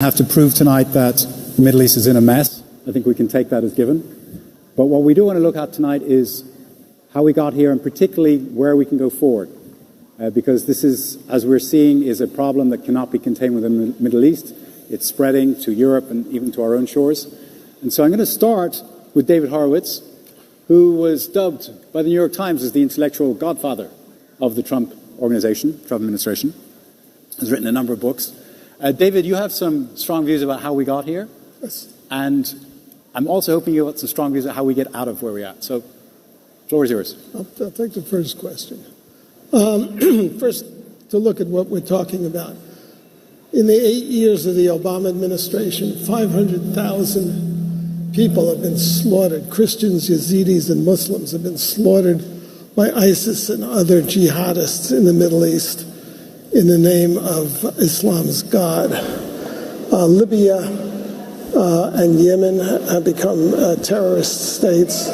have to prove tonight that the Middle East is in a mess. I think we can take that as given. But what we do want to look at tonight is how we got here and particularly where we can go forward. Because this is, as we're seeing, is a problem that cannot be contained within the Middle East. It's spreading to Europe and even to our own shores. And so I'm going to start with David Horowitz, who was dubbed by the New York Times as the intellectual godfather of the Trump administration. Has written a number of books. David, you have some strong views about how we got here. Yes. And I'm also hoping you have some strong views about how we get out of where we're at. So, the floor is yours. I'll take the first question. First, to look at what we're talking about. In the 8 years of the Obama administration, 500,000 people have been slaughtered. Christians, Yazidis, and Muslims have been slaughtered by ISIS and other jihadists in the Middle East in the name of Islam's God. Libya and Yemen have become terrorist states.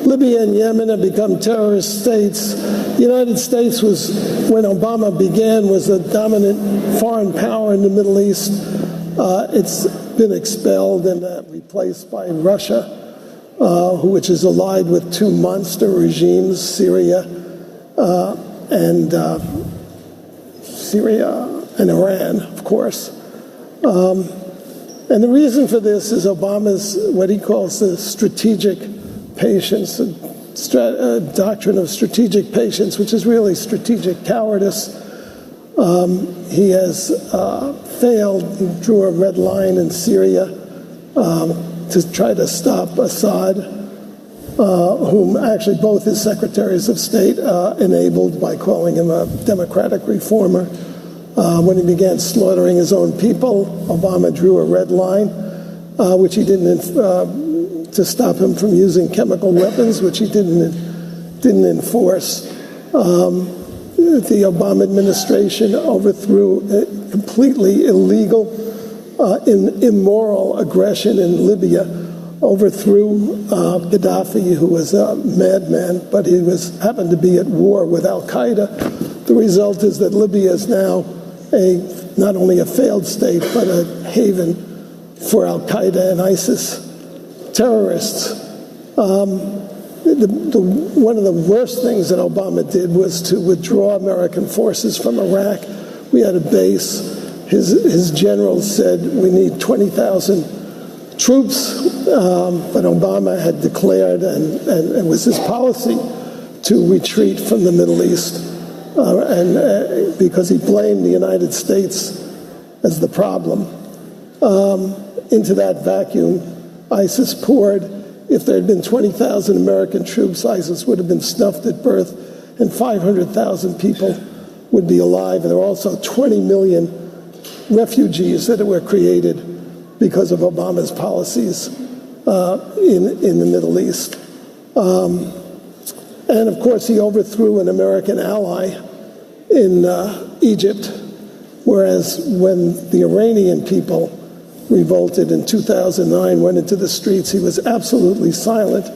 Libya and Yemen have become terrorist states. The United States was, when Obama began, was a dominant foreign power in the Middle East. It's been expelled and replaced by Russia, which is allied with two monster regimes, Syria and Iran, of course. And the reason for this is Obama's, what he calls the strategic patience, the doctrine of strategic patience, which is really strategic cowardice. He has failed. He drew a red line in Syria to try to stop Assad, whom actually both his secretaries of state enabled by calling him a democratic reformer. When he began slaughtering his own people, Obama drew a red line, which he didn't, to stop him from using chemical weapons, which he didn't enforce. The Obama administration overthrew completely illegal, immoral aggression in Libya, overthrew Gaddafi, who was a madman, but he happened to be at war with al-Qaeda. The result is that Libya is now not only a failed state, but a haven for al-Qaeda and ISIS terrorists. One of the worst things that Obama did was to withdraw American forces from Iraq. We had a base. His generals said we need 20,000 troops, but Obama had declared, and it was his policy, to retreat from the Middle East, because he blamed the United States as the problem. Into that vacuum, ISIS poured. If there had been 20,000 American troops, ISIS would have been snuffed at birth, and 500,000 people would be alive. And there were also 20 million refugees that were created because of Obama's policies in the Middle East. And of course, he overthrew an American ally in Egypt, whereas when the Iranian people revolted in 2009, went into the streets, he was absolutely silent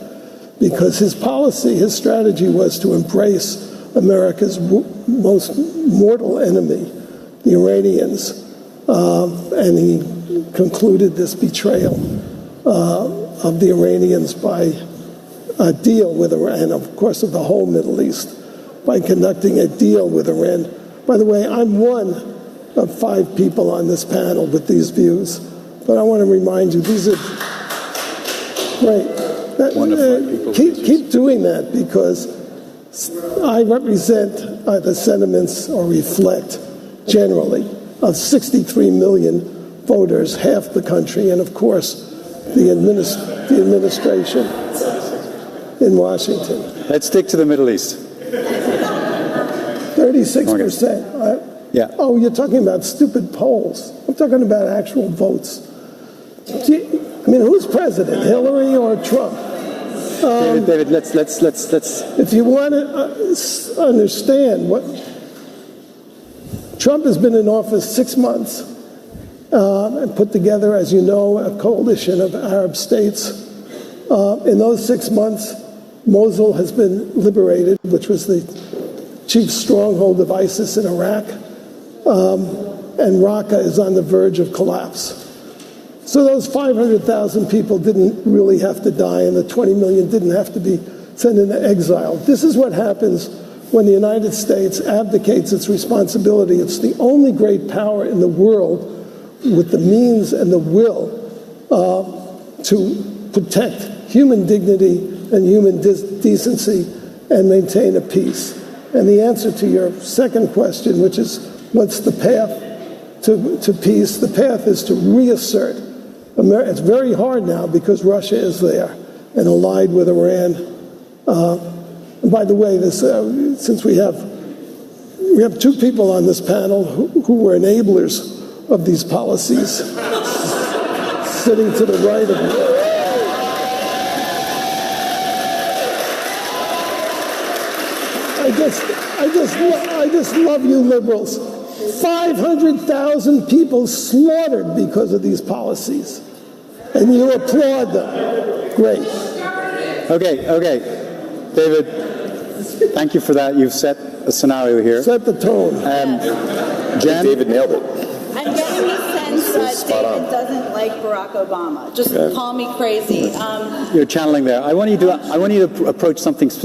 because his policy, his strategy was to embrace America's most mortal enemy, the Iranians. And he concluded this betrayal of the Iranians by a deal with Iran, of course, of the whole Middle East, by conducting a deal with Iran. By the way, I'm one of 5 people on this panel with these views. But I want to remind you, these are great. Keep doing that, because I represent the sentiments, or reflect generally, of 63 million voters, half the country, and of course the administration in Washington. Let's stick to the Middle East. 36%. Yeah. Oh, you're talking about stupid polls. I'm talking about actual votes. I mean, who's president, Hillary or Trump? David, let's. If you want to understand what Trump has been in office 6 months and put together, as you know, a coalition of Arab states. In those 6 months, Mosul has been liberated, which was the chief stronghold of ISIS in Iraq. and Raqqa is on the verge of collapse. So those 500,000 people didn't really have to die, and the 20 million didn't have to be sent into exile. This is what happens when the United States abdicates its responsibility. It's the only great power in the world with the means and the will to protect human dignity and human decency and maintain a peace. And the answer to your second question, which is what's the path to peace, the path is to reassert. It's very hard now because Russia is there and allied with Iran. And by the way, since we have two people on this panel who were enablers of these policies, sitting to the right of me. I just love you liberals. 500,000 people slaughtered because of these policies, and you applaud them. Great. Okay, David. Thank you for that. You've set a scenario here. Set the tone. Jen? David nailed it. I'm getting the sense that David doesn't like Barack Obama. Just call me crazy. You're channeling there. I want you to approach something specific.